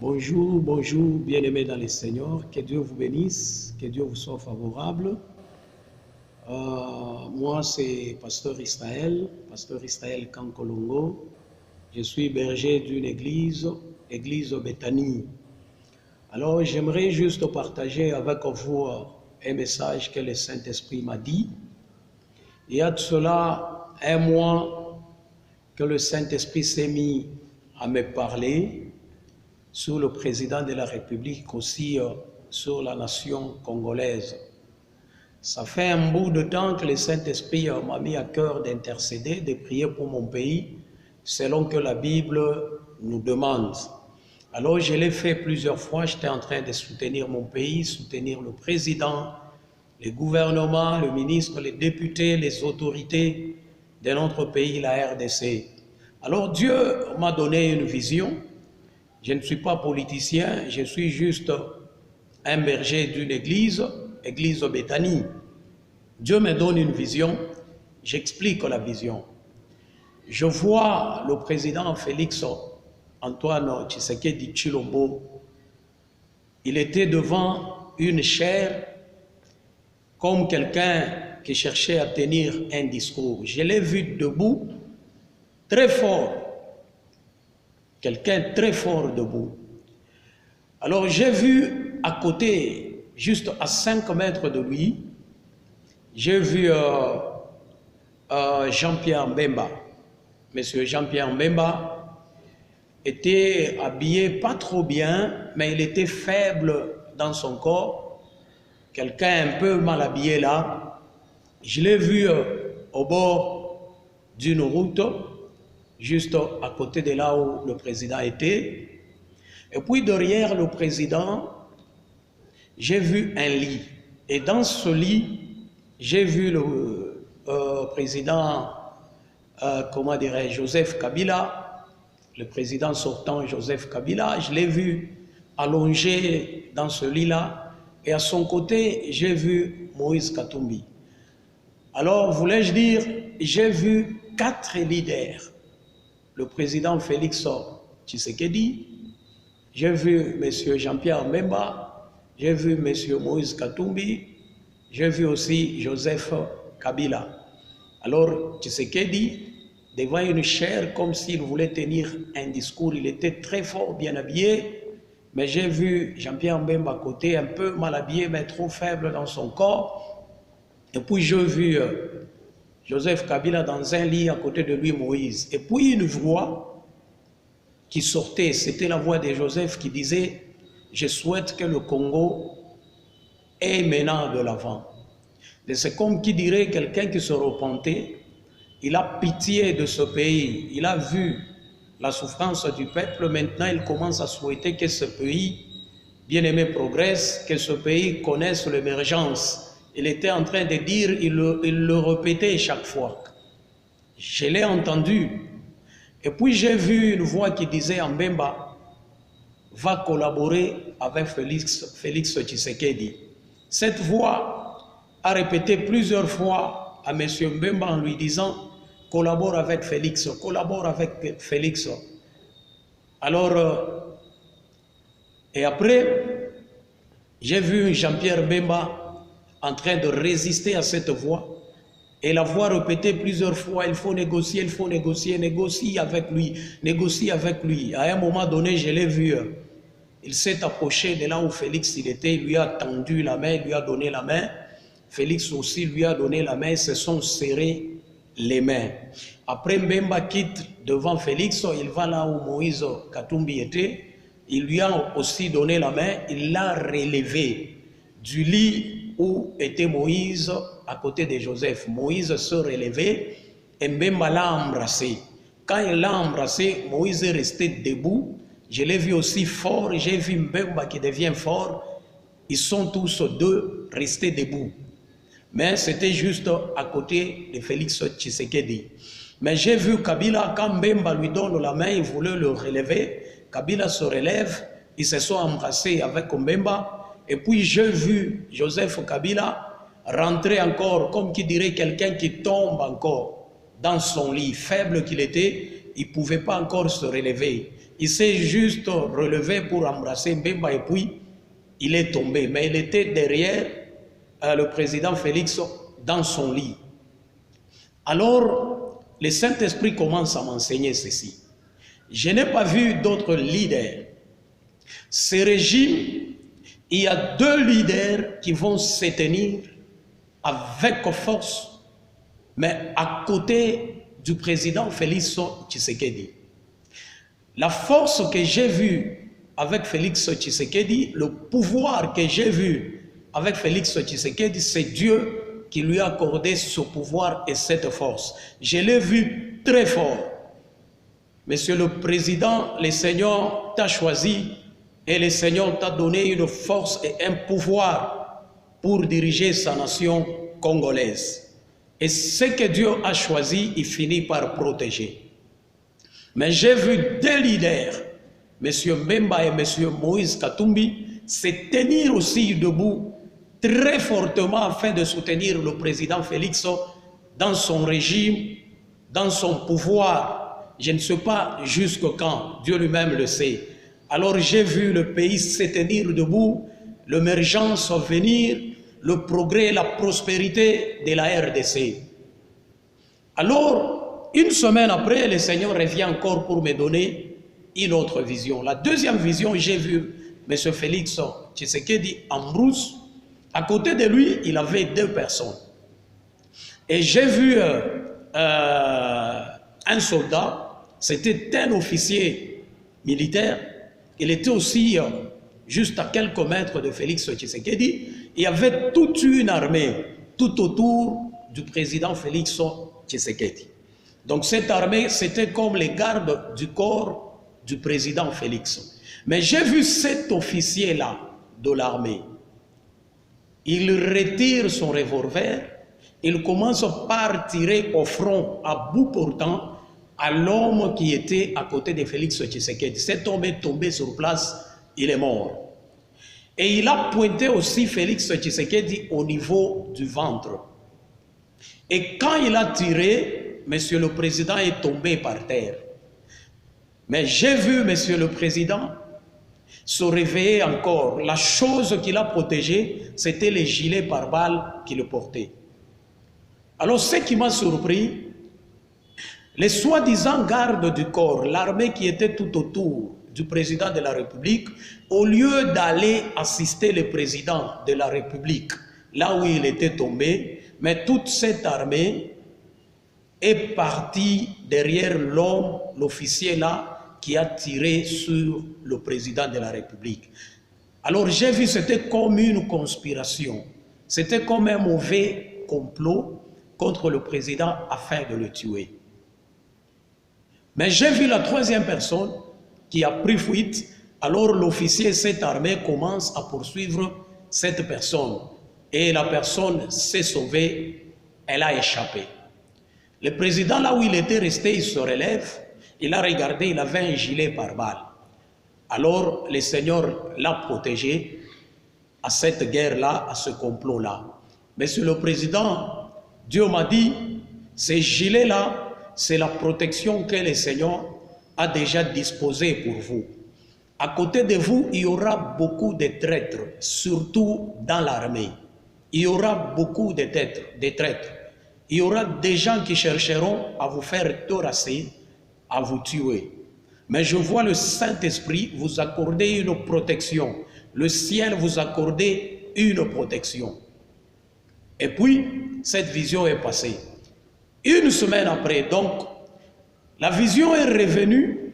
Bonjour, bonjour, bien-aimés dans le Seigneur. Que Dieu vous bénisse, que Dieu vous soit favorable. Moi, c'est Pasteur Israël Kankolongo. Je suis berger d'une église Bethanie. Alors, j'aimerais juste partager avec vous un message que le Saint-Esprit m'a dit. Il y a de cela un mois que le Saint-Esprit s'est mis à me parler sur le président de la République, aussi sur la nation congolaise. Ça fait un bout de temps que le Saint-Esprit m'a mis à cœur d'intercéder, de prier pour mon pays, selon que la Bible nous demande. Alors je l'ai fait plusieurs fois, j'étais en train de soutenir mon pays, soutenir le président, le gouvernement, le ministre, les députés, les autorités de notre pays, la RDC. Alors Dieu m'a donné une vision. Je ne suis pas politicien, je suis juste un berger d'une église Bethanie. Dieu me donne une vision, j'explique la vision. Je vois le président Félix Antoine Tshisekedi Tshilombo. Il était devant une chaire comme quelqu'un qui cherchait à tenir un discours. Je l'ai vu debout, très fort. Quelqu'un très fort debout. Alors j'ai vu à côté, juste à 5 mètres de lui, j'ai vu Jean-Pierre Mbemba. Monsieur Jean-Pierre Mbemba était habillé pas trop bien, mais il était faible dans son corps. Quelqu'un un peu mal habillé là. Je l'ai vu au bord d'une route, juste à côté de là où le président était. Et puis derrière le président, j'ai vu un lit. Et dans ce lit, j'ai vu le président, Joseph Kabila, le président sortant Joseph Kabila. Je l'ai vu allongé dans ce lit-là. Et à son côté, j'ai vu Moïse Katumbi. Alors, voulais-je dire, j'ai vu 4 leaders. Le président Félix Tshisekedi, j'ai vu M. Jean-Pierre Mbemba, j'ai vu M. Moïse Katumbi, j'ai vu aussi Joseph Kabila. Alors Tshisekedi, devant une chaire, comme s'il voulait tenir un discours, il était très fort, bien habillé, mais j'ai vu Jean-Pierre Mbemba à côté, un peu mal habillé, mais trop faible dans son corps. Et puis j'ai vu Joseph Kabila dans un lit, à côté de lui Moïse. Et puis une voix qui sortait, c'était la voix de Joseph qui disait « Je souhaite que le Congo aille maintenant de l'avant ». C'est comme qui dirait quelqu'un qui se repentait, il a pitié de ce pays, il a vu la souffrance du peuple, maintenant il commence à souhaiter que ce pays, bien-aimé, progresse, que ce pays connaisse l'émergence. Il était en train de dire, il le répétait chaque fois. Je l'ai entendu. Et puis j'ai vu une voix qui disait à Mbemba, va collaborer avec Félix Tshisekedi. Cette voix a répété plusieurs fois à M. Mbemba en lui disant, collabore avec Félix, collabore avec Félix. Alors, et après, j'ai vu Jean-Pierre Mbemba en train de résister à cette voix. Et la voix répétait plusieurs fois, il faut négocier, négocie avec lui, négocie avec lui. À un moment donné, je l'ai vu, il s'est approché de là où Félix il était, il lui a tendu la main, il lui a donné la main. Félix aussi lui a donné la main, ils se sont serrés les mains. Après, Mbemba quitte devant Félix, il va là où Moïse Katumbi était, il lui a aussi donné la main, il l'a relevé du lit où était Moïse à côté de Joseph. Moïse se relevait et Mbemba l'a embrassé. Quand il l'a embrassé, Moïse est resté debout. Je l'ai vu aussi fort, j'ai vu Mbemba qui devient fort. Ils sont tous deux restés debout. Mais c'était juste à côté de Félix Tshisekedi. Mais j'ai vu Kabila, quand Mbemba lui donne la main, il voulait le relever. Kabila se relève, ils se sont embrassés avec Mbemba. Et puis j'ai vu Joseph Kabila rentrer encore, comme qui dirait quelqu'un qui tombe encore dans son lit, faible qu'il était, il ne pouvait pas encore se relever. Il s'est juste relevé pour embrasser Mbemba et puis il est tombé. Mais il était derrière le président Félix dans son lit. Alors, le Saint-Esprit commence à m'enseigner ceci. Je n'ai pas vu d'autres leaders. Ce régime, il y a 2 leaders qui vont se tenir avec force, mais à côté du président Félix Tshisekedi. La force que j'ai vue avec Félix Tshisekedi, le pouvoir que j'ai vu avec Félix Tshisekedi, c'est Dieu qui lui a accordé ce pouvoir et cette force. Je l'ai vu très fort. Monsieur le Président, le Seigneur t'a choisi et le Seigneur t'a donné une force et un pouvoir pour diriger sa nation congolaise. Et ce que Dieu a choisi, il finit par protéger. Mais j'ai vu 2 leaders, M. Mbemba et M. Moïse Katumbi, se tenir aussi debout très fortement afin de soutenir le président Félix dans son régime, dans son pouvoir. Je ne sais pas jusqu'à quand, Dieu lui-même le sait. Alors j'ai vu le pays se tenir debout, l'émergence venir, le progrès, la prospérité de la RDC. Alors, une semaine après, le Seigneur revient encore pour me donner une autre vision. La deuxième vision, j'ai vu M. Félix Tshisekedi en brousse. À côté de lui, il avait 2 personnes. Et j'ai vu un soldat. C'était un officier militaire. Il était aussi juste à quelques mètres de Félix Tshisekedi. Il y avait toute une armée tout autour du président Félix Tshisekedi. Donc cette armée, c'était comme les gardes du corps du président Félix. Mais j'ai vu cet officier-là de l'armée. Il retire son revolver. Il commence par tirer au front à bout portant à l'homme qui était à côté de Félix Tshisekedi. Cet homme est tombé sur place, il est mort. Et il a pointé aussi Félix Tshisekedi au niveau du ventre. Et quand il a tiré, Monsieur le Président est tombé par terre. Mais j'ai vu Monsieur le Président se réveiller encore. La chose qu'il a protégée, c'était les gilets pare-balles qu'il portait. Alors ce qui m'a surpris, les soi-disant gardes du corps, l'armée qui était tout autour du président de la République, au lieu d'aller assister le président de la République, là où il était tombé, mais toute cette armée est partie derrière l'homme, l'officier là, qui a tiré sur le président de la République. Alors j'ai vu, c'était comme une conspiration, c'était comme un mauvais complot contre le président afin de le tuer. Mais j'ai vu la troisième personne qui a pris fuite. Alors l'officier, cette armée, commence à poursuivre cette personne. Et la personne s'est sauvée, elle a échappé. Le président, là où il était resté, il se relève, il a regardé, il avait un gilet pare-balles. Alors le Seigneur l'a protégé à cette guerre-là, à ce complot-là. Monsieur le Président, Dieu m'a dit, ces gilets-là, c'est la protection que le Seigneur a déjà disposée pour vous. À côté de vous, il y aura beaucoup de traîtres, surtout dans l'armée. Il y aura beaucoup de traîtres. Il y aura des gens qui chercheront à vous faire terrasser, à vous tuer. Mais je vois le Saint-Esprit vous accorder une protection. Le ciel vous accorder une protection. Et puis, cette vision est passée. Une semaine après, donc, la vision est revenue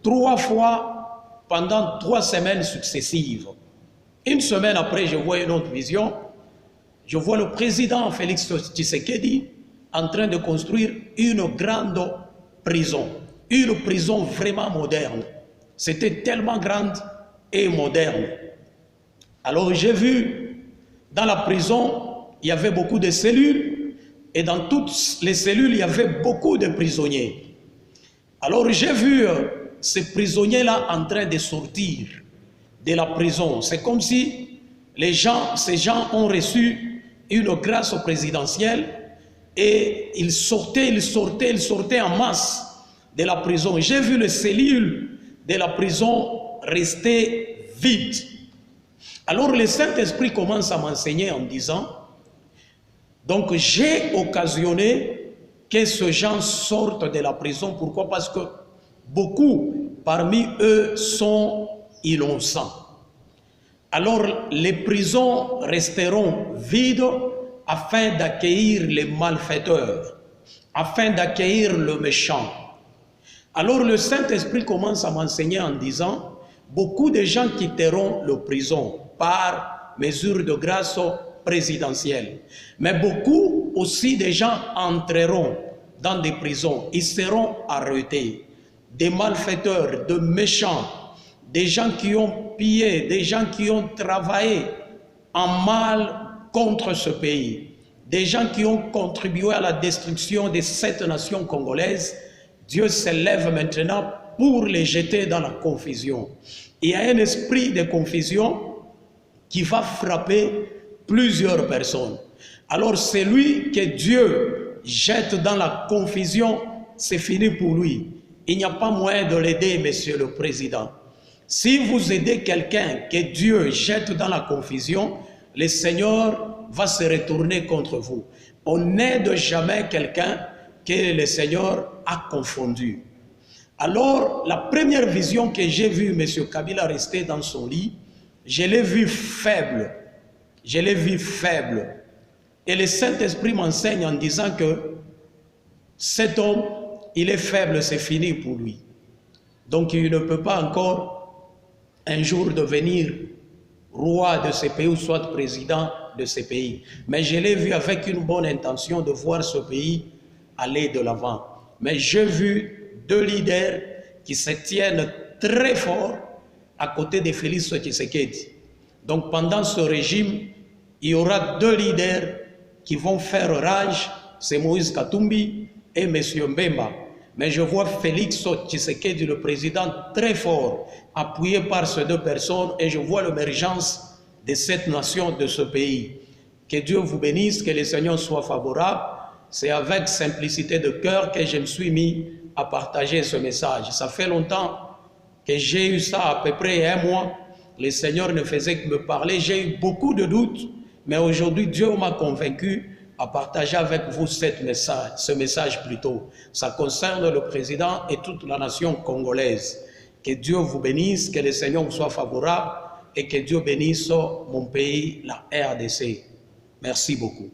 3 fois pendant 3 semaines successives. Une semaine après, je vois une autre vision. Je vois le président Félix Tshisekedi en train de construire une grande prison. Une prison vraiment moderne. C'était tellement grande et moderne. Alors j'ai vu, dans la prison, il y avait beaucoup de cellules. Et dans toutes les cellules, il y avait beaucoup de prisonniers. Alors j'ai vu ces prisonniers-là en train de sortir de la prison. C'est comme si ces gens ont reçu une grâce présidentielle et ils sortaient en masse de la prison. J'ai vu les cellules de la prison restait vide. Alors le Saint-Esprit commence à m'enseigner en disant, donc j'ai occasionné que ces gens sortent de la prison. Pourquoi? Parce que beaucoup parmi eux sont innocents. Alors les prisons resteront vides afin d'accueillir les malfaiteurs, afin d'accueillir le méchant. Alors le Saint-Esprit commence à m'enseigner en disant, beaucoup de gens quitteront la prison par mesure de grâce présidentielle. Mais beaucoup aussi de gens entreront dans des prisons, ils seront arrêtés. Des malfaiteurs, de méchants, des gens qui ont pillé, des gens qui ont travaillé en mal contre ce pays, des gens qui ont contribué à la destruction de cette nation congolaise. Dieu s'élève maintenant pour les jeter dans la confusion. Il y a un esprit de confusion qui va frapper plusieurs personnes. Alors celui que Dieu jette dans la confusion, c'est fini pour lui. Il n'y a pas moyen de l'aider, Monsieur le Président. Si vous aidez quelqu'un que Dieu jette dans la confusion, le Seigneur va se retourner contre vous. On n'aide jamais quelqu'un que le Seigneur a confondu. Alors, la première vision que j'ai vue, M. Kabila rester dans son lit, je l'ai vu faible. Je l'ai vu faible. Et le Saint-Esprit m'enseigne en disant que cet homme, il est faible, c'est fini pour lui. Donc, il ne peut pas encore un jour devenir roi de ce pays ou soit président de ce pays. Mais je l'ai vu avec une bonne intention de voir ce pays aller de l'avant. Mais j'ai vu deux leaders qui se tiennent très fort à côté de Félix Tshisekedi. Donc pendant ce régime, il y aura deux leaders qui vont faire rage, c'est Moïse Katumbi et M. Mbemba. Mais je vois Félix Tshisekedi, le président, très fort, appuyé par ces deux personnes, et je vois l'émergence de cette nation, de ce pays. Que Dieu vous bénisse, que le Seigneur soit favorable. C'est avec simplicité de cœur que je me suis mis à partager ce message. Ça fait longtemps que j'ai eu ça, à peu près un mois. Le Seigneur ne faisait que me parler. J'ai eu beaucoup de doutes, mais aujourd'hui, Dieu m'a convaincu à partager avec vous ce message plutôt. Ça concerne le président et toute la nation congolaise. Que Dieu vous bénisse, que le Seigneur vous soit favorable et que Dieu bénisse mon pays, la RDC. Merci beaucoup.